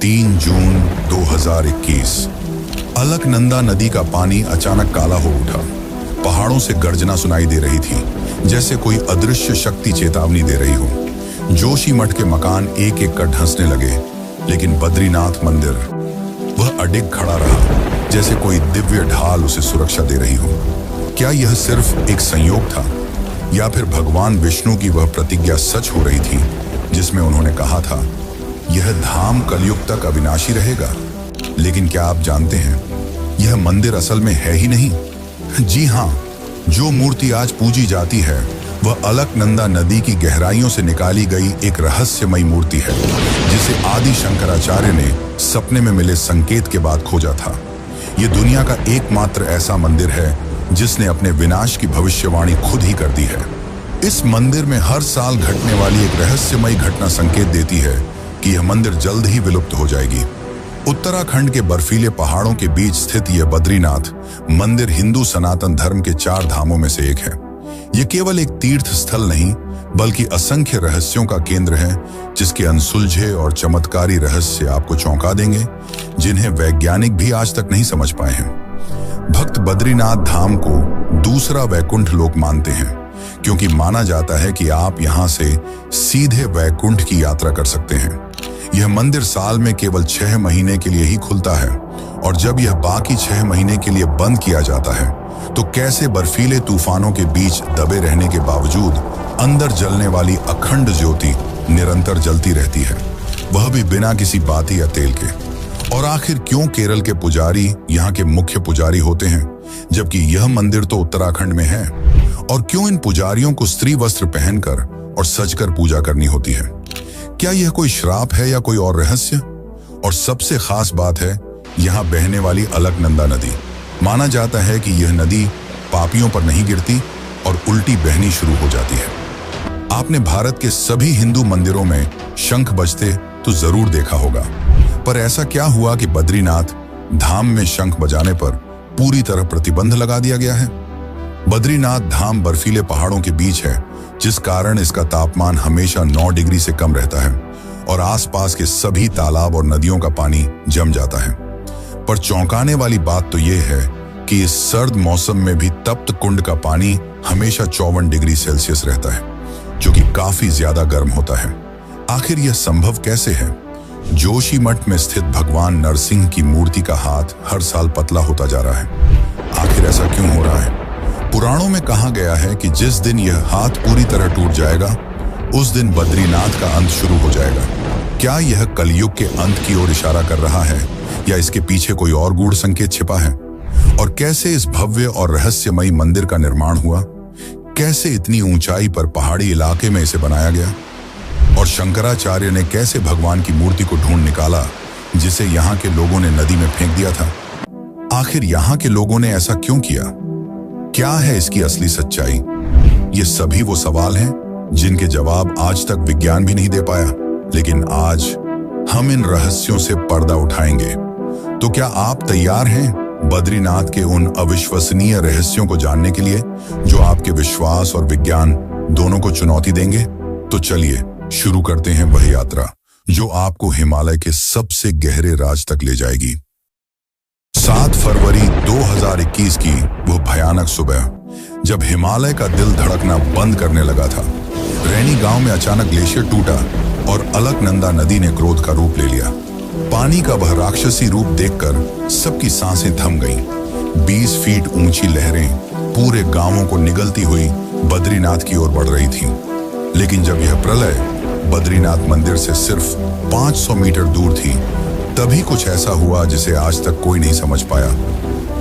3 जून 2021। अलकनंदा नदी का पानी अचानक काला हो उठा। पहाड़ों से गर्जना सुनाई दे रही थी, जैसे कोई अदृश्य शक्ति चेतावनी दे रही हो। जोशीमठ के मकान एक एक कर धंसने लगे, लेकिन बद्रीनाथ मंदिर वह अडिग खड़ा रहा, जैसे कोई दिव्य ढाल उसे सुरक्षा दे रही हो। क्या यह सिर्फ एक संयोग था, या फिर भगवान विष्णु की वह प्रतिज्ञा सच हो रही थी जिसमें उन्होंने कहा था, यह धाम कलयुग तक अविनाशी रहेगा? लेकिन क्या आप जानते हैं, यह मंदिर असल में है ही नहीं। जी हाँ, जो मूर्ति आज पूजी जाती है वह अलकनंदा नदी की गहराइयों से निकाली गई एक रहस्यमयी मूर्ति है, जिसे आदि शंकराचार्य ने सपने में मिले संकेत के बाद खोजा था। यह दुनिया का एकमात्र ऐसा मंदिर है जिसने अपने विनाश की भविष्यवाणी खुद ही कर दी है। इस मंदिर में हर साल घटने वाली एक रहस्यमयी घटना संकेत देती है कि यह मंदिर जल्द ही विलुप्त हो जाएगी। उत्तराखंड के बर्फीले पहाड़ों के बीच स्थित यह बद्रीनाथ मंदिर हिंदू सनातन धर्म के 4 धामों में से एक है। यह केवल एक तीर्थ स्थल नहीं, बल्कि असंख्य रहस्यों का केंद्र है, जिसके अनसुलझे और चमत्कारी रहस्य आपको चौंका देंगे, जिन्हें वैज्ञानिक भी आज तक नहीं समझ पाए हैं। भक्त बद्रीनाथ धाम को दूसरा वैकुंठ लोक मानते हैं, क्योंकि माना जाता है कि आप यहां से सीधे वैकुंठ की यात्रा कर सकते हैं। यह मंदिर साल में केवल 6 महीने के लिए ही खुलता है, और जब यह बाकी 6 महीने के लिए बंद किया जाता है, तो कैसे बर्फीले तूफानों के बीच दबे रहने के बावजूद अंदर जलने वाली अखंड ज्योति निरंतर जलती रहती है, वह भी बिना किसी बाती या तेल के। और आखिर क्यों केरल के पुजारी यहाँ के मुख्य पुजारी होते हैं, जबकि यह मंदिर तो उत्तराखंड में है? और क्यों इन पुजारियों को स्त्री वस्त्र पहनकर और सजकर पूजा करनी होती है? क्या यह कोई श्राप है या कोई और रहस्य? और सबसे खास बात है यहाँ बहने वाली अलकनंदा नदी। माना जाता है कि यह नदी पापियों पर नहीं गिरती और उल्टी बहनी शुरू हो जाती है। आपने भारत के सभी हिंदू मंदिरों में शंख बजते तो जरूर देखा होगा, पर ऐसा क्या हुआ कि बद्रीनाथ धाम में शंख बजाने पर पूरी तरह प्रतिबंध लगा दिया गया है? बद्रीनाथ धाम बर्फीले पहाड़ों के बीच है, जिस कारण इसका तापमान हमेशा 9 डिग्री से कम रहता है और आसपास के सभी तालाब और नदियों का पानी जम जाता है। पर चौंकाने वाली बात तो यह है कि इस सर्द मौसम में भी तप्त कुंड का पानी हमेशा 54 डिग्री सेल्सियस रहता है, जो कि काफी ज्यादा गर्म होता है। आखिर यह संभव कैसे है? जोशीमठ में स्थित भगवान नरसिंह की मूर्ति का हाथ हर साल पतला होता जा रहा है। आखिर ऐसा क्यों हो रहा है? पुराणों में कहा गया है कि जिस दिन यह हाथ पूरी तरह टूट जाएगा, उस दिन बद्रीनाथ का अंत शुरू हो जाएगा। क्या यह कलयुग के अंत की ओर इशारा कर रहा है, या इसके पीछे कोई और गूढ़ संकेत छिपा है? और कैसे इस भव्य और रहस्यमयी मंदिर का निर्माण हुआ? कैसे इतनी ऊंचाई पर पहाड़ी इलाके में इसे बनाया गया? और शंकराचार्य ने कैसे भगवान की मूर्ति को ढूंढ निकाला, जिसे यहाँ के लोगों ने नदी में फेंक दिया था? आखिर यहाँ के लोगों ने ऐसा क्यों किया? क्या है इसकी असली सच्चाई? ये सभी वो सवाल हैं जिनके जवाब आज तक विज्ञान भी नहीं दे पाया, लेकिन आज हम इन रहस्यों से पर्दा उठाएंगे। तो क्या आप तैयार हैं बद्रीनाथ के उन अविश्वसनीय रहस्यों को जानने के लिए, जो आपके विश्वास और विज्ञान दोनों को चुनौती देंगे? तो चलिए शुरू करते हैं वह यात्रा जो आपको हिमालय के सबसे गहरे राज तक ले जाएगी। 7 फरवरी 2021 की वो भयानक सुबह, जब हिमालय का दिल धड़कना बंद करने लगा था। रैनी गांव में अचानक ग्लेशियर टूटा और अलकनंदा नदी ने क्रोध का रूप ले लिया। पानी का वह राक्षसी रूप देखकर सबकी सांसें थम गईं। 20 फीट ऊंची लहरें पूरे गांवों को निगलती हुई बद्रीनाथ की ओर बढ़ रही थीं। लेकिन जब यह प्रलय बद्रीनाथ मंदिर से सिर्फ 500 मीटर दूर थी, तभी कुछ ऐसा हुआ जिसे आज तक कोई नहीं समझ पाया।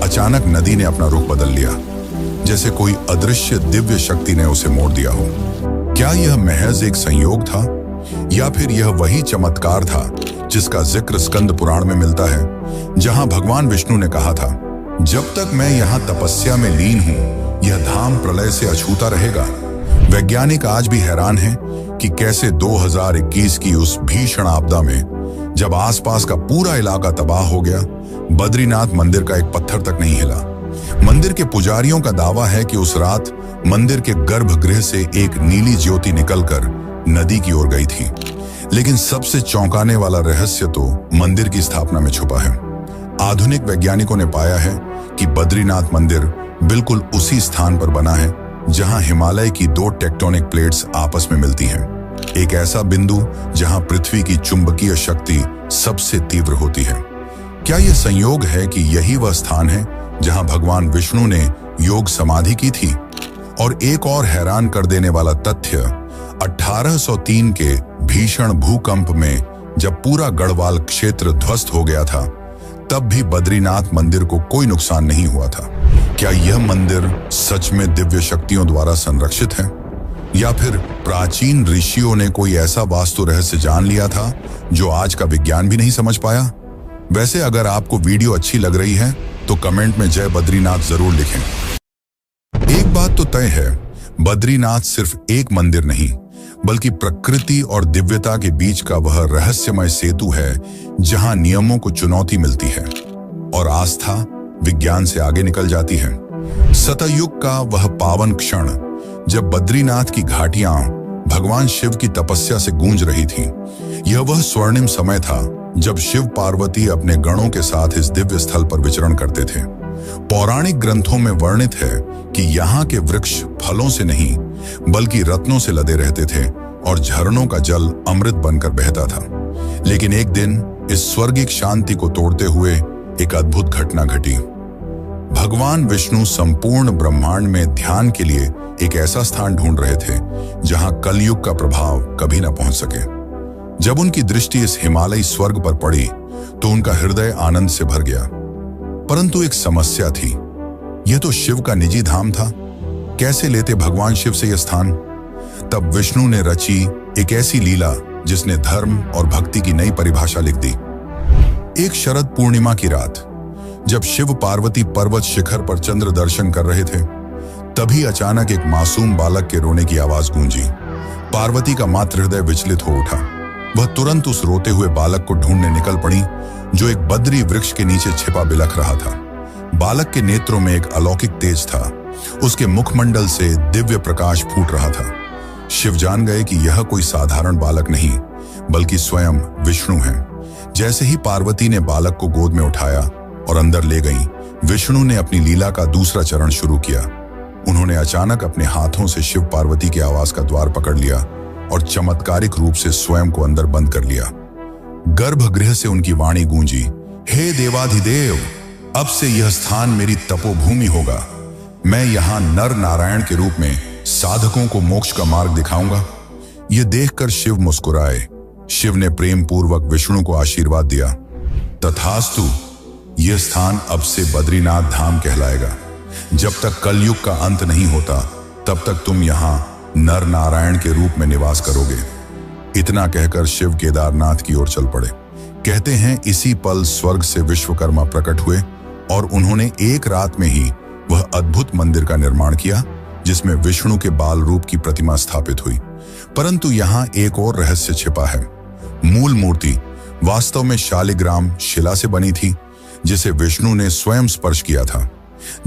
अचानक नदी ने अपना रुख बदल लिया, जैसे कोई अदृश्य दिव्य शक्ति ने उसे मोड़ दिया हो। क्या यह महज एक संयोग था, या फिर यह वही चमत्कार था जिसका जिक्र स्कंद पुराण में मिलता है, जहां भगवान विष्णु ने कहा था, जब तक मैं यहाँ तपस्या में लीन हूँ, यह धाम प्रलय से अछूता रहेगा। वैज्ञानिक आज भी हैरान हैं कि कैसे 2021 की उस भीषण आपदा में, जब आसपास का पूरा इलाका तबाह हो गया, बद्रीनाथ मंदिर का एक पत्थर तक नहीं हिला। मंदिर के पुजारियों का दावा है कि उस रात मंदिर के गर्भगृह से एक नीली ज्योति निकलकर नदी की ओर गई थी। लेकिन सबसे चौंकाने वाला रहस्य तो मंदिर की स्थापना में छुपा है। आधुनिक वैज्ञानिकों ने पाया है कि बद्रीनाथ मंदिर बिल्कुल उसी स्थान पर बना है जहां हिमालय की दो टेक्टोनिक प्लेट्स आपस में मिलती हैं। एक ऐसा बिंदु जहां पृथ्वी की चुंबकीय शक्ति सबसे तीव्र होती है। क्या यह संयोग है कि यही वह स्थान है जहां भगवान विष्णु ने योग समाधि की थी? और एक और हैरान कर देने वाला तथ्य, 1803 के भीषण भूकंप में जब पूरा गढ़वाल क्षेत्र ध्वस्त हो गया था, तब भी बद्रीनाथ मंदिर को कोई नुकसान नहीं हुआ था। क्या यह मंदिर सच में दिव्य शक्तियों द्वारा संरक्षित है, या फिर प्राचीन ऋषियों ने कोई ऐसा वास्तु रहस्य जान लिया था जो आज का विज्ञान भी नहीं समझ पाया? वैसे अगर आपको वीडियो अच्छी लग रही है तो कमेंट में जय बद्रीनाथ जरूर लिखें। एक बात तो तय है, बद्रीनाथ सिर्फ एक मंदिर नहीं बल्कि प्रकृति और दिव्यता के बीच का वह रहस्यमय सेतु है जहां नियमों को चुनौती मिलती है और आस्था विज्ञान से आगे निकल जाती है। सतयुग का वह पावन क्षण जब बद्रीनाथ की घाटियां भगवान शिव की तपस्या से गूंज रही थीं, यह वह स्वर्णिम समय था जब शिव पार्वती अपने गणों के साथ इस दिव्य स्थल पर विचरण करते थे। पौराणिक ग्रंथों में वर्णित है कि यहाँ के वृक्ष फलों से नहीं बल्कि रत्नों से लदे रहते थे और झरनों का जल अमृत बनकर बहता था। लेकिन एक दिन इस स्वर्गिक शांति को तोड़ते हुए एक अद्भुत घटना घटी। भगवान विष्णु संपूर्ण ब्रह्मांड में ध्यान के लिए एक ऐसा स्थान ढूंढ रहे थे जहां कलयुग का प्रभाव कभी न पहुंच सके। जब उनकी दृष्टि इस हिमालयी स्वर्ग पर पड़ी तो उनका हृदय आनंद से भर गया। परंतु एक समस्या थी, यह तो शिव का निजी धाम था। कैसे लेते भगवान शिव से यह स्थान? तब विष्णु ने रची एक ऐसी लीला जिसने धर्म और भक्ति की नई परिभाषा लिख दी। एक शरद पूर्णिमा की रात जब शिव पार्वती पर्वत शिखर पर चंद्र दर्शन कर रहे थे, तभी अचानक एक मासूम बालक के रोने की आवाज गूंजी। पार्वती का मातृ हृदय विचलित हो उठा। वह तुरंत उस रोते हुए बालक को ढूंढने निकल पड़ी जो एक बद्री वृक्ष के नीचे छिपा बिलख रहा था। बालक के नेत्रों में एक अलौकिक तेज था, उसके मुखमंडल से दिव्य प्रकाश फूट रहा था। शिव जान गए कि यह कोई साधारण बालक नहीं बल्कि स्वयं विष्णु है। जैसे ही पार्वती ने बालक को गोद में उठाया और अंदर ले गई, विष्णु ने अपनी लीला का दूसरा चरण शुरू किया। उन्होंने अचानक अपने हाथों से शिव पार्वती के आवास का द्वार पकड़ लिया और चमत्कारिक रूप से स्वयं को अंदर बंद कर लिया। गर्भगृह से उनकी वाणी गूंजी, हे देवाधिदेव, अब से यह स्थान मेरी तपोभूमि होगा। मैं यहाँ नर नारायण के रूप में साधकों को मोक्ष का मार्ग दिखाऊंगा। यह देखकर शिव मुस्कुराए। शिव ने प्रेम पूर्वक विष्णु को आशीर्वाद दिया, तथास्तु, यह स्थान अब से बद्रीनाथ धाम कहलाएगा। जब तक कलयुग का अंत नहीं होता तब तक तुम यहाँ नर नारायण के रूप में निवास करोगे। इतना कहकर शिव केदारनाथ की ओर चल पड़े। कहते हैं इसी पल स्वर्ग से विश्वकर्मा प्रकट हुए और उन्होंने एक रात में ही वह अद्भुत मंदिर का निर्माण किया जिसमें विष्णु के बाल रूप की प्रतिमा स्थापित हुई। परंतु यहाँ एक और रहस्य छिपा है। मूल मूर्ति वास्तव में शालिग्राम शिला से बनी थी जिसे विष्णु ने स्वयं स्पर्श किया था।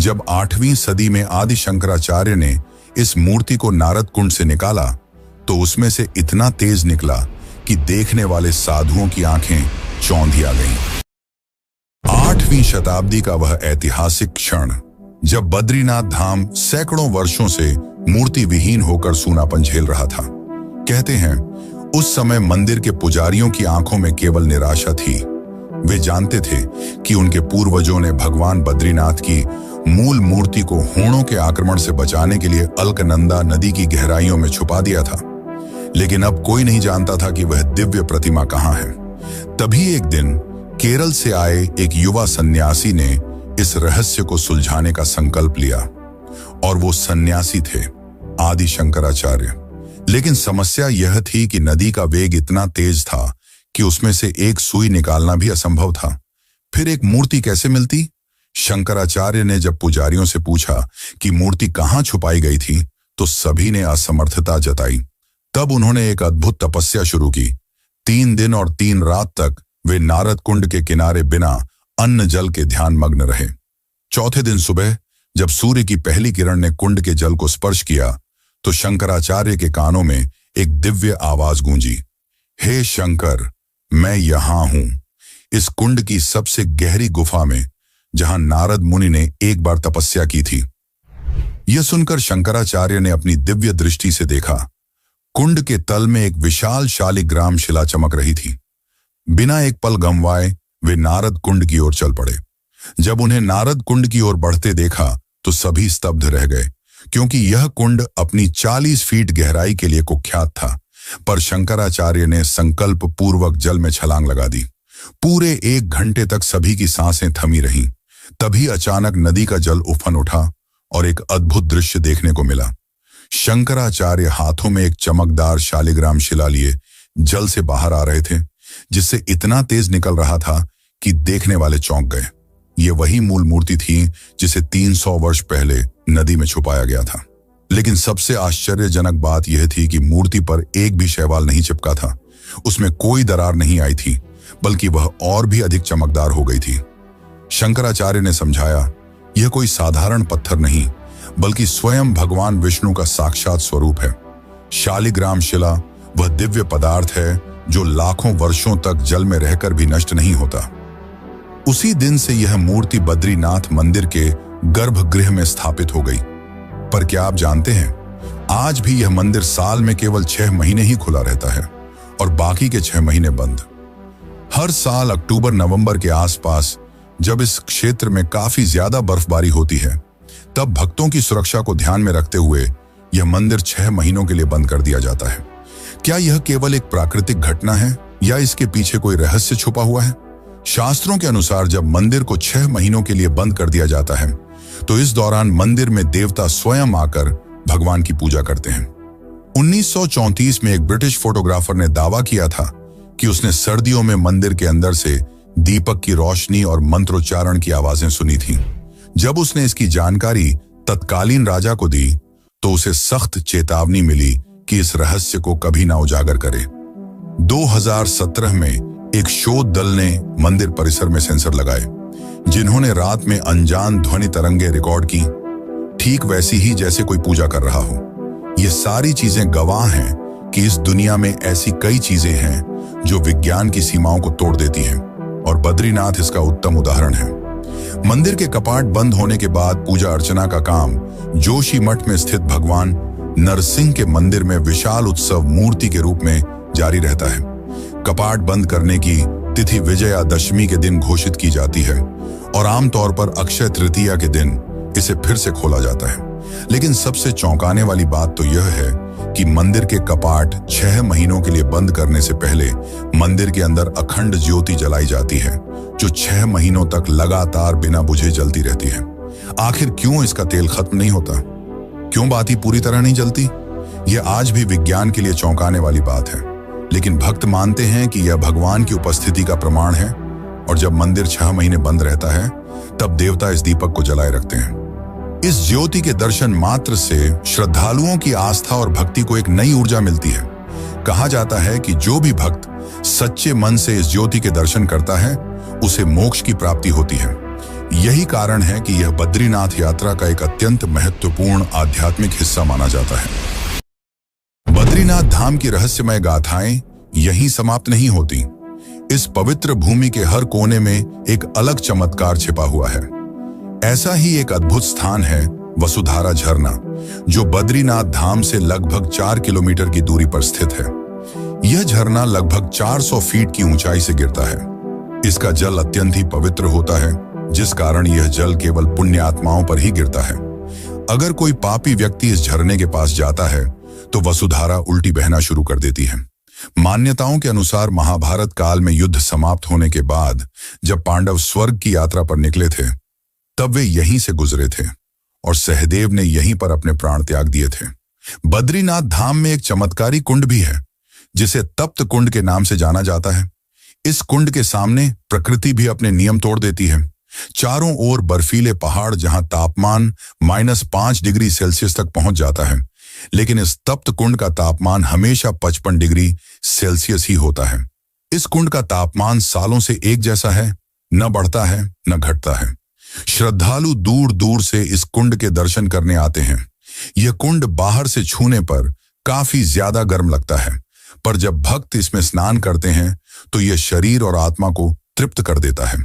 जब 8वीं सदी में आदि शंकराचार्य ने इस मूर्ति को नारद कुंड से निकाला तो उसमें से इतना तेज निकला कि देखने वाले साधुओं की आंखें चौंधी आ गईं। 8वीं शताब्दी का वह ऐतिहासिक क्षण जब बद्रीनाथ धाम सैकड़ों वर्षों से मूर्ति विहीन होकर सूनापन झेल रहा था। कहते हैं उस समय मंदिर के पुजारियों की आंखों में केवल निराशा थी। वे जानते थे कि उनके पूर्वजों ने भगवान बद्रीनाथ की मूल मूर्ति को होणों के आक्रमण से बचाने के लिए अलकनंदा नदी की गहराइयों में छुपा दिया था। लेकिन अब कोई नहीं जानता था कि वह दिव्य प्रतिमा कहाँ है। तभी एक दिन केरल से आए एक युवा सन्यासी ने इस रहस्य को सुलझाने का संकल्प लिया और वो सन्यासी थे आदि शंकराचार्य। लेकिन समस्या यह थी कि नदी का वेग इतना तेज था कि उसमें से एक सुई निकालना भी असंभव था। फिर एक मूर्ति कैसे मिलती? शंकराचार्य ने जब पुजारियों से पूछा कि मूर्ति कहाँ छुपाई गई थी तो सभी ने असमर्थता जताई। तब उन्होंने एक अद्भुत तपस्या शुरू की। 3 दिन और 3 रात तक वे नारद कुंड के किनारे बिना अन्न जल के ध्यान मग्न रहे। चौथे दिन सुबह जब सूर्य की पहली किरण ने कुंड के जल को स्पर्श किया तो शंकराचार्य के कानों में एक दिव्य आवाज गूंजी, हे शंकर, मैं यहां हूं, इस कुंड की सबसे गहरी गुफा में, जहां नारद मुनि ने एक बार तपस्या की थी। यह सुनकर शंकराचार्य ने अपनी दिव्य दृष्टि से देखा। कुंड के तल में एक विशाल शालिग्राम शिला चमक रही थी। बिना एक पल गंवाए वे नारद कुंड की ओर चल पड़े। जब उन्हें नारद कुंड की ओर बढ़ते देखा तो सभी स्तब्ध रह गए, क्योंकि यह कुंड अपनी 40 फीट गहराई के लिए कुख्यात था। पर शंकराचार्य ने संकल्प पूर्वक जल में छलांग लगा दी। पूरे 1 घंटे तक सभी की सांसें थमी रहीं। तभी अचानक नदी का जल उफन उठा और एक अद्भुत दृश्य देखने को मिला। शंकराचार्य हाथों में एक चमकदार शालिग्राम शिला लिए जल से बाहर आ रहे थे, जिससे इतना तेज निकल रहा था कि देखने वाले चौंक गए। ये वही मूल मूर्ति थी जिसे 300 वर्ष पहले नदी में छुपाया गया था। लेकिन सबसे आश्चर्यजनक बात यह थी कि मूर्ति पर एक भी शैवाल नहीं चिपका था। उसमें कोई दरार नहीं आई थी, बल्कि वह और भी अधिक चमकदार हो गई थी। शंकराचार्य ने समझाया, यह कोई साधारण पत्थर नहीं, बल्कि स्वयं भगवान विष्णु का साक्षात स्वरूप है। शालिग्राम शिला वह दिव्य पदार्थ है जो लाखों वर्षों तक जल में रहकर भी नष्ट नहीं होता। उसी दिन से यह मूर्ति बद्रीनाथ मंदिर के गर्भगृह में स्थापित हो गई। पर क्या आप जानते हैं, आज भी यह मंदिर साल में केवल 6 महीने ही खुला रहता है और बाकी के 6 महीने बंद। हर साल अक्टूबर-नवंबर के आसपास, जब इस क्षेत्र में काफी ज्यादा बर्फबारी होती है, तब भक्तों की सुरक्षा को ध्यान में रखते हुए यह मंदिर 6 महीनों के लिए बंद कर दिया जाता है। क्या यह केवल एक प्राकृतिक घटना है या इसके पीछे कोई रहस्य छुपा हुआ है? शास्त्रों के अनुसार जब मंदिर को 6 महीनों के लिए बंद कर दिया जाता है, तो इस दौरान मंदिर में देवता स्वयं आकर भगवान की पूजा करते हैं। 1934 में एक ब्रिटिश फोटोग्राफर ने दावा किया था कि उसने सर्दियों में मंदिर के अंदर से दीपक की रोशनी और मंत्रोच्चारण की आवाजें सुनी थी। जब उसने इसकी जानकारी तत्कालीन राजा को दी, तो उसे सख्त चेतावनी मिली कि इस रहस्य को कभी ना उजागर करे। 2017 में एक शोध दल ने मंदिर परिसर में सेंसर लगाए, जिन्होंने रात में अनजान ध्वनि तरंगे रिकॉर्ड की, ठीक वैसी ही जैसे कोई पूजा कर रहा हो। ये सारी चीजें गवाह हैं कि इस दुनिया में ऐसी कई चीजें हैं जो विज्ञान की सीमाओं को तोड़ देती हैं, और बद्रीनाथ इसका उत्तम उदाहरण है। मंदिर के कपाट बंद होने के बाद पूजा अर्चना का काम जोशीमठ में स्थित भगवान नरसिंह के मंदिर में विशाल उत्सव मूर्ति के रूप में जारी रहता है। कपाट बंद करने की तिथि विजयादशमी के दिन घोषित की जाती है और आमतौर पर अक्षय तृतीया के दिन इसे फिर से खोला जाता है। लेकिन सबसे चौंकाने वाली बात तो यह है कि मंदिर के कपाट 6 महीनों के लिए बंद करने से पहले मंदिर के अंदर अखंड ज्योति जलाई जाती है, जो 6 महीनों तक लगातार बिना बुझे जलती रहती है। आखिर क्यों इसका तेल खत्म नहीं होता? क्यों बाती पूरी तरह नहीं जलती? यह आज भी विज्ञान के लिए चौंकाने वाली बात है, लेकिन भक्त मानते हैं कि यह भगवान की उपस्थिति का प्रमाण है, और जब मंदिर 6 महीने बंद रहता है, तब देवता इस दीपक को जलाए रखते हैं। इस ज्योति के दर्शन मात्र से श्रद्धालुओं की आस्था और भक्ति को एक नई ऊर्जा मिलती है। कहा जाता है कि जो भी भक्त सच्चे मन से इस ज्योति के दर्शन करता है, उसे मोक्ष की प्राप्ति होती है। यही कारण है कि यह बद्रीनाथ यात्रा का एक अत्यंत महत्वपूर्ण आध्यात्मिक हिस्सा माना जाता है। बद्रीनाथ धाम की रहस्यमय गाथाएं यहीं समाप्त नहीं होती। इस पवित्र भूमि के हर कोने में एक अलग चमत्कार छिपा हुआ है। ऐसा ही एक अद्भुत स्थान है वसुधारा झरना, जो बद्रीनाथ धाम से लगभग 4 किलोमीटर की दूरी पर स्थित है। यह झरना लगभग 400 फीट की ऊंचाई से गिरता है। इसका जल अत्यंत ही पवित्र होता है, जिस कारण यह जल केवल पुण्य आत्माओं पर ही गिरता है। अगर कोई पापी व्यक्ति इस झरने के पास जाता है, तो वसुधारा उल्टी बहना शुरू कर देती है। मान्यताओं के अनुसार महाभारत काल में युद्ध समाप्त होने के बाद जब पांडव स्वर्ग की यात्रा पर निकले थे, तब वे यहीं से गुजरे थे और सहदेव ने यहीं पर अपने प्राण त्याग दिए थे। बद्रीनाथ धाम में एक चमत्कारी कुंड भी है, जिसे तप्त कुंड के नाम से जाना जाता है। इस कुंड के सामने प्रकृति भी अपने नियम तोड़ देती है। चारों ओर बर्फीले पहाड़, जहां तापमान -5 डिग्री सेल्सियस तक पहुंच जाता है, लेकिन इस तप्त कुंड का तापमान हमेशा 55 डिग्री सेल्सियस ही होता है। इस कुंड का तापमान सालों से एक जैसा है, न बढ़ता है न घटता है। श्रद्धालु दूर दूर से इस कुंड के दर्शन करने आते हैं। यह कुंड बाहर से छूने पर काफी ज्यादा गर्म लगता है, पर जब भक्त इसमें स्नान करते हैं तो यह शरीर और आत्मा को तृप्त कर देता है।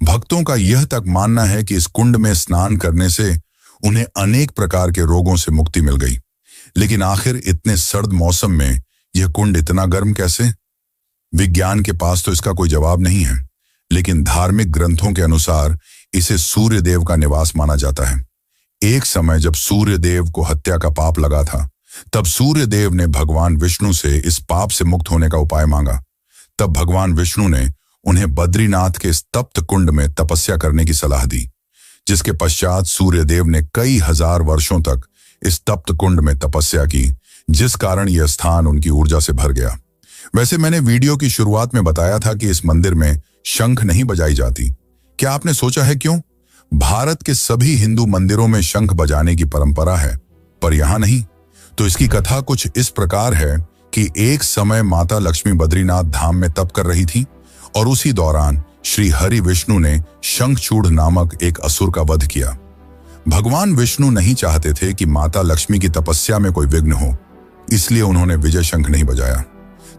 भक्तों का यह तक मानना है कि इस कुंड में स्नान करने से उन्हें अनेक प्रकार के रोगों से मुक्ति मिल गई। लेकिन आखिर इतने सर्द मौसम में यह कुंड इतना गर्म कैसे? विज्ञान के पास तो इसका कोई जवाब नहीं है, लेकिन धार्मिक ग्रंथों के अनुसार इसे सूर्य देव का निवास माना जाता है। एक समय जब सूर्य देव को हत्या का पाप लगा था, तब सूर्य देव ने भगवान विष्णु से इस पाप से मुक्त होने का उपाय मांगा। तब भगवान विष्णु ने उन्हें बद्रीनाथ के इस तप्त कुंड में तपस्या करने की सलाह दी, जिसके पश्चात सूर्य देव ने कई हजार वर्षों तक इस तप्त कुंड में तपस्या की, जिस कारण यह स्थान उनकी ऊर्जा से भर गया। वैसे मैंने वीडियो की शुरुआत में बताया था कि इस मंदिर में शंख नहीं बजाई जाती। क्या आपने सोचा है क्यों? भारत के सभी हिंदू मंदिरों में शंख बजाने की परंपरा है, पर यहां नहीं। तो इसकी कथा कुछ इस प्रकार है कि एक समय माता लक्ष्मी बद्रीनाथ धाम में तप कर रही थी और उसी दौरान श्री हरि विष्णु ने शंखचूड़ नामक एक असुर का वध किया। भगवान विष्णु नहीं चाहते थे कि माता लक्ष्मी की तपस्या में कोई विघ्न हो, इसलिए उन्होंने विजय शंख नहीं बजाया।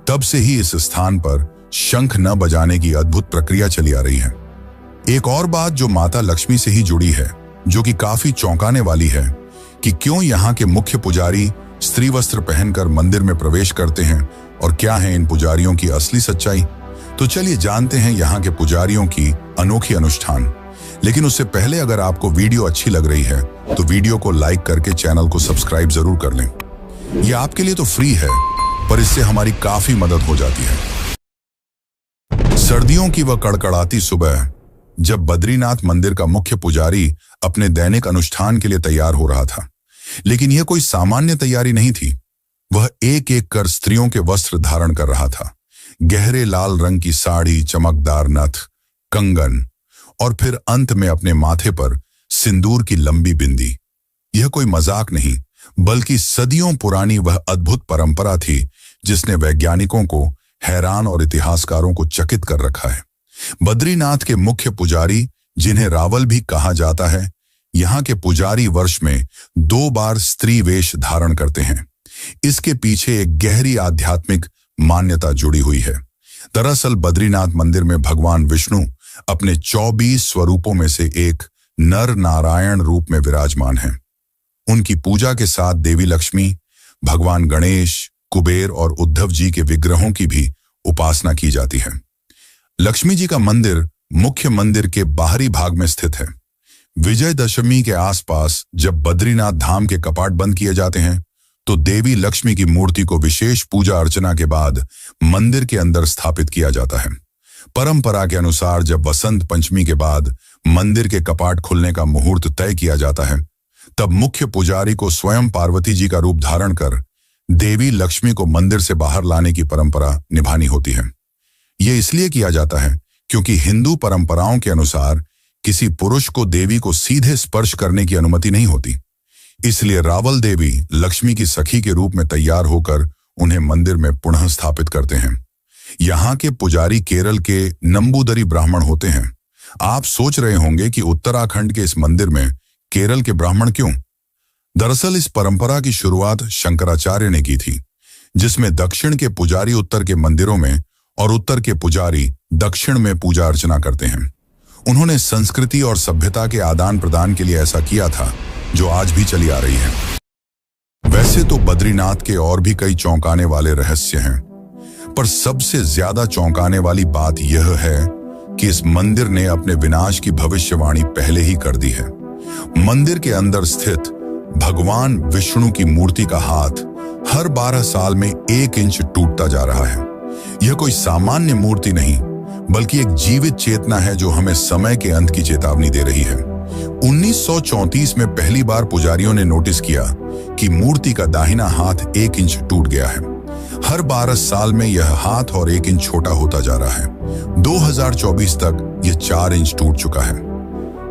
तब से ही इस स्थान पर शंख न बजाने की अद्भुत प्रक्रिया चली आ रही है। एक और बात जो माता लक्ष्मी से ही जुड़ी है, जो कि काफी चौंकाने वाली है, कि क्यों यहाँ के मुख्य पुजारी स्त्री वस्त्र पहनकर मंदिर में प्रवेश करते हैं और क्या है इन पुजारियों की असली सच्चाई। तो चलिए जानते हैं यहाँ के पुजारियों की अनोखी अनुष्ठान। लेकिन उससे पहले अगर आपको वीडियो अच्छी लग रही है तो वीडियो को लाइक करके चैनल को सब्सक्राइब जरूर कर लें। यह आपके लिए तो फ्री है, पर इससे हमारी काफी मदद हो जाती है। सर्दियों की वह कड़कड़ाती सुबह, जब बद्रीनाथ मंदिर का मुख्य पुजारी अपने दैनिक अनुष्ठान के लिए तैयार हो रहा था, लेकिन यह कोई सामान्य तैयारी नहीं थी। वह एक एक कर स्त्रियों के वस्त्र धारण कर रहा था। गहरे लाल रंग की साड़ी, चमकदार नथ, कंगन और फिर अंत में अपने माथे पर सिंदूर की लंबी बिंदी। यह कोई मजाक नहीं, बल्कि सदियों पुरानी वह अद्भुत परंपरा थी जिसने वैज्ञानिकों को हैरान और इतिहासकारों को चकित कर रखा है। बद्रीनाथ के मुख्य पुजारी, जिन्हें रावल भी कहा जाता है, यहाँ के पुजारी वर्ष में 2 बार स्त्री वेश धारण करते हैं। इसके पीछे एक गहरी आध्यात्मिक मान्यता जुड़ी हुई है। दरअसल बद्रीनाथ मंदिर में भगवान विष्णु अपने 24 स्वरूपों में से एक नर नारायण रूप में विराजमान हैं। उनकी पूजा के साथ देवी लक्ष्मी, भगवान गणेश, कुबेर और उद्धव जी के विग्रहों की भी उपासना की जाती है। लक्ष्मी जी का मंदिर मुख्य मंदिर के बाहरी भाग में स्थित है। विजयदशमी के आसपास जब बद्रीनाथ धाम के कपाट बंद किए जाते हैं, तो देवी लक्ष्मी की मूर्ति को विशेष पूजा अर्चना के बाद मंदिर के अंदर स्थापित किया जाता है। परंपरा के अनुसार जब वसंत पंचमी के बाद मंदिर के कपाट खुलने का मुहूर्त तय किया जाता है, तब मुख्य पुजारी को स्वयं पार्वती जी का रूप धारण कर देवी लक्ष्मी को मंदिर से बाहर लाने की परंपरा निभानी होती है। यह इसलिए किया जाता है क्योंकि हिंदू परंपराओं के अनुसार किसी पुरुष को देवी को सीधे स्पर्श करने की अनुमति नहीं होती। इसलिए रावल देवी लक्ष्मी की सखी के रूप में तैयार होकर उन्हें मंदिर में पुनः स्थापित करते हैं। यहाँ के पुजारी केरल के नंबूदरी ब्राह्मण होते हैं। आप सोच रहे होंगे कि उत्तराखंड के इस मंदिर में केरल के ब्राह्मण क्यों? दरअसल इस परंपरा की शुरुआत शंकराचार्य ने की थी, जिसमें दक्षिण के पुजारी उत्तर के मंदिरों में और उत्तर के पुजारी दक्षिण में पूजा अर्चना करते हैं। उन्होंने संस्कृति और सभ्यता के आदान प्रदान के लिए ऐसा किया था, जो आज भी चली आ रही है। वैसे तो बद्रीनाथ के और भी कई चौंकाने वाले रहस्य हैं, पर सबसे ज्यादा चौंकाने वाली बात यह है कि इस मंदिर ने अपने विनाश की भविष्यवाणी पहले ही कर दी है। मंदिर के अंदर स्थित भगवान विष्णु की मूर्ति का हाथ हर 12 साल में 1 इंच टूटता जा रहा है। यह कोई सामान्य मूर्ति नहीं, बल्कि एक जीवित चेतना है जो हमें समय के अंत की चेतावनी दे रही है। 1934 में पहली बार पुजारियों ने नोटिस किया कि मूर्ति का दाहिना हाथ 1 इंच टूट गया है। हर 12 साल में यह हाथ और 1 इंच छोटा होता जा रहा है। 2024 तक यह 4 इंच टूट चुका है।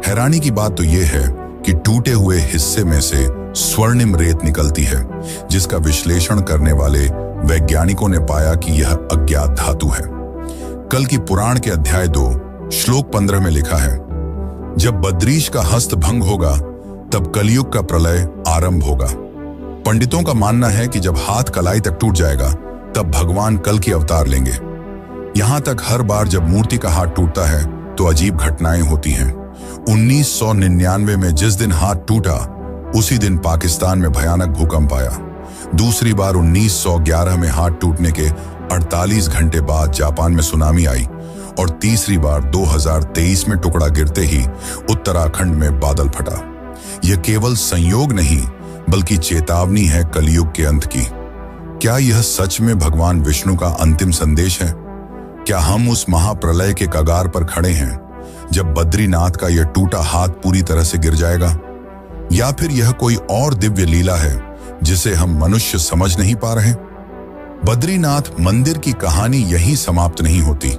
हैरानी की बात तो यह है कि टूटे हुए हिस्से में से स्वर्णिम रेत निकलती है, जिसका विश्लेषण करने वाले वैज्ञानिकों ने पाया कि यह अज्ञात धातु है। कल की पुराण के अध्याय 2 श्लोक 15 में लिखा है, जब बद्रीश का हस्त भंग होगा तब कलयुग का प्रलय आरंभ होगा। पंडितों का मानना है कि जब हाथ कलाई तक टूट जाएगा तब भगवान कल की अवतार लेंगे। यहां तक हर बार जब मूर्ति का हाथ टूटता है तो अजीब घटनाएं होती हैं। 1999 में जिस दिन हाथ टूटा उसी दिन पाकिस्तान में भयानक भूकंप आया। दूसरी बार 1911 में हाथ टूटने के 48 घंटे बाद जापान में सुनामी आई और तीसरी बार 2023 में टुकड़ा गिरते ही उत्तराखंड में बादल फटा। यह केवल संयोग नहीं बल्कि चेतावनी है कलयुग के अंत की। क्या यह सच में भगवान विष्णु का अंतिम संदेश है? क्या हम उस महाप्रलय के कगार पर खड़े हैं जब बद्रीनाथ का यह टूटा हाथ पूरी तरह से गिर जाएगा? या फिर यह कोई और दिव्य लीला है जिसे हम मनुष्य समझ नहीं पा रहे? बद्रीनाथ मंदिर की कहानी यहीं समाप्त नहीं होती।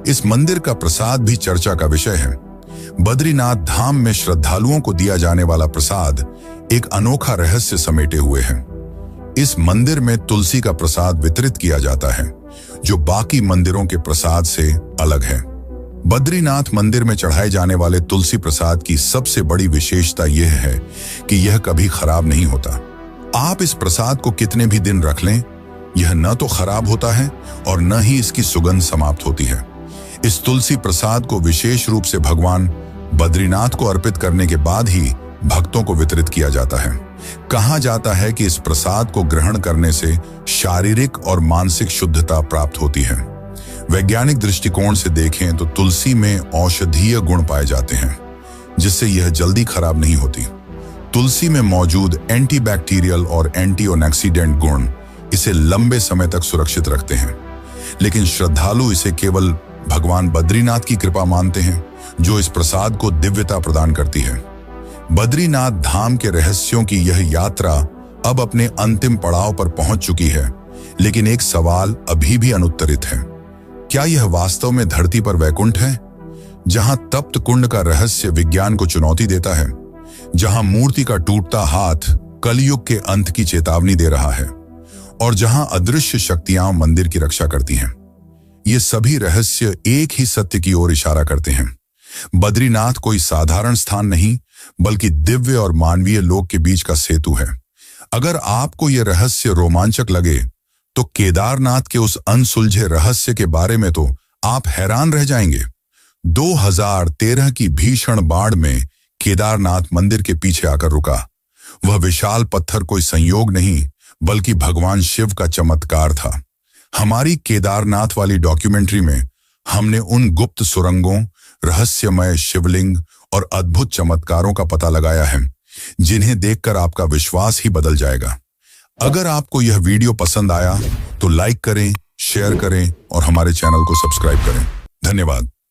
इस मंदिर का प्रसाद भी चर्चा का विषय है। बद्रीनाथ धाम में श्रद्धालुओं को दिया जाने वाला प्रसाद एक अनोखा रहस्य समेटे हुए है। इस मंदिर में तुलसी का प्रसाद वितरित किया जाता है जो बाकी मंदिरों के प्रसाद से अलग है। बद्रीनाथ मंदिर में चढ़ाए जाने वाले तुलसी प्रसाद की सबसे बड़ी विशेषता यह है कि यह कभी खराब नहीं होता। आप इस प्रसाद को कितने भी दिन रख लें, यह न तो खराब होता है और न ही इसकी सुगंध समाप्त होती है। इस तुलसी प्रसाद को विशेष रूप से भगवान बद्रीनाथ को अर्पित करने के बाद ही भक्तों को वितरित किया जाता है। कहा जाता है कि इस प्रसाद को ग्रहण करने से शारीरिक और मानसिक शुद्धता प्राप्त होती है। वैज्ञानिक दृष्टिकोण से देखें तो तुलसी में औषधीय गुण पाए जाते हैं जिससे यह जल्दी खराब नहीं होती। तुलसी में मौजूद एंटीबैक्टीरियल और एंटीऑक्सीडेंट गुण इसे लंबे समय तक सुरक्षित रखते हैं। लेकिन श्रद्धालु इसे केवल भगवान बद्रीनाथ की कृपा मानते हैं जो इस प्रसाद को दिव्यता प्रदान करती है। बद्रीनाथ धाम के रहस्यों की यह यात्रा अब अपने अंतिम पड़ाव पर पहुंच चुकी है, लेकिन एक सवाल अभी भी अनुत्तरित है। क्या यह वास्तव में धरती पर वैकुंठ है, जहां तप्त कुंड का रहस्य विज्ञान को चुनौती देता है, जहां मूर्ति का टूटता हाथ कलयुग के अंत की चेतावनी दे रहा है और जहां अदृश्य शक्तियां मंदिर की रक्षा करती हैं? ये सभी रहस्य एक ही सत्य की ओर इशारा करते हैं। बद्रीनाथ कोई साधारण स्थान नहीं बल्कि दिव्य और मानवीय लोक के बीच का सेतु है। अगर आपको यह रहस्य रोमांचक लगे तो केदारनाथ के उस अनसुलझे रहस्य के बारे में तो आप हैरान रह जाएंगे। 2013 की भीषण बाढ़ में केदारनाथ मंदिर के पीछे आकर रुका। वह विशाल पत्थर कोई संयोग नहीं बल्कि भगवान शिव का चमत्कार था। हमारी केदारनाथ वाली डॉक्यूमेंट्री में हमने उन गुप्त सुरंगों, रहस्यमय शिवलिंग और अद्भुत चमत्कारों का पता लगाया है जिन्हें देखकर आपका विश्वास ही बदल जाएगा। अगर आपको यह वीडियो पसंद आया तो लाइक करें, शेयर करें और हमारे चैनल को सब्सक्राइब करें। धन्यवाद।